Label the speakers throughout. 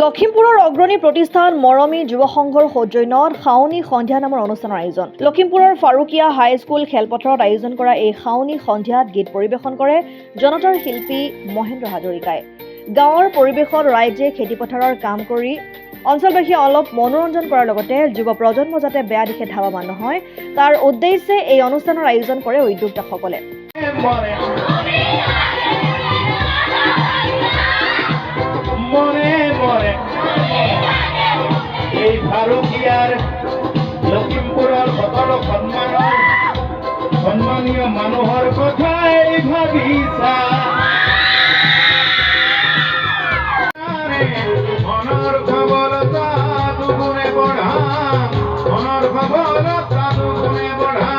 Speaker 1: লখিমপুৰৰ অগ্ৰণী প্ৰতিষ্ঠান মৰমী যুৱ সংঘৰ সৌজন্যত খাউনি সন্ধিয়া নামৰ অনুষ্ঠানৰ আয়োজন। লখিমপুৰৰ ফাৰুকিয়া হাইস্কুল খেলপথাৰত আয়োজন কৰা এই খাউনি সন্ধিয়াত গীত পৰিৱেশন কৰে জনতাৰ শিল্পী মহেন্দ্ৰ হাজৰিকাই। গাঁৱৰ পৰিৱেশত ৰাইজে খেতিপথাৰৰ কাম কৰি অঞ্চলবাসীয়ে অলপ মনোৰঞ্জন কৰাৰ লগতে যুৱ প্ৰজন্ম যাতে বেয়া দিশে ধাৱমান নহয় তাৰ উদ্দেশ্যে এই অনুষ্ঠানৰ আয়োজন কৰে উদ্যোক্তাসকলে।
Speaker 2: এই ফাৰুকিয়াৰ লখিমপুৰৰ সকলো সন্মানীয় মানুহৰ কথাই ভাবিছা মনৰ খবৰতা দুগুণে বঢ়া মনৰ খবৰতা দুগুণে বঢ়া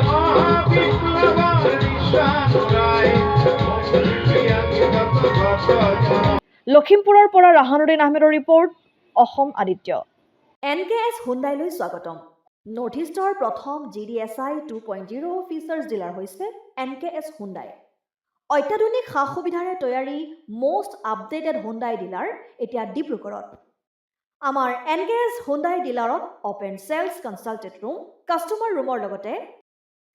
Speaker 2: মহাবিপ্লৱৰ নিশান উৰাই
Speaker 1: লখিমপুৰৰ পৰা ৰাহানুদ্দিন আহমেদৰ ৰিপৰ্ট, অসম আদিত্য। NKS হুণ্ডাইলৈ স্বাগতম। নৰ্থ ইষ্টৰ প্ৰথম GDSI 2.0 ফিচাৰ্ছ ডিলাৰ হৈছে NKS হুণ্ডাই। অত্যাধুনিক সা সুবিধাৰে তৈয়াৰী মষ্ট আপডেটেড হুণ্ডাই ডিলাৰ এতিয়া ডিব্ৰুগড়ত। আমাৰ NKS হুণ্ডাই ডিলাৰত open sales consulted room, customer ৰুমৰ লগতে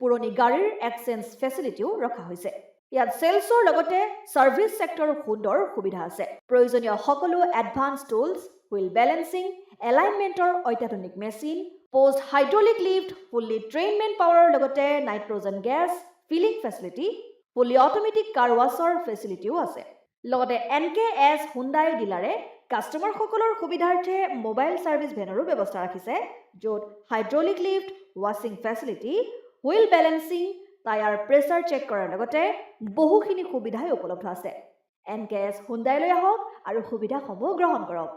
Speaker 1: পুৰণি গাড়ীৰ এক্সচেঞ্জ ফেচিলিটিও ৰখা হৈছে। ইয়াত চেলছৰ লগতে ছাৰ্ভিচ ছেক্টৰৰ সুন্দৰ সুবিধা আছে। প্ৰয়োজনীয় সকলো এডভান্স টুলছ, হুইল বেলেন্সিং, এলাইনমেণ্টৰ অত্যাধুনিক machine, post hydraulic lift, fully trained man পাৱাৰৰ লগতে nitrogen gas filling facility, fully automatic car ৱাছৰ ফেচিলিটিও আছে। লগতে NKS হুণ্ডাই ডিলাৰে কাষ্টমাৰসকলৰ সুবিধাৰ্থে মোবাইল ছাৰ্ভিচ ভেনৰো ব্যৱস্থা ৰাখিছে, য'ত হাইড্ৰলিক লিফ্ট, ৱাছিং facility, wheel balancing, tyre pressure check কৰাৰ লগতে বহুখিনি সুবিধাই উপলব্ধ আছে। NKS হুণ্ডাইলৈ আহক আৰু সুবিধাসমূহ গ্ৰহণ কৰক।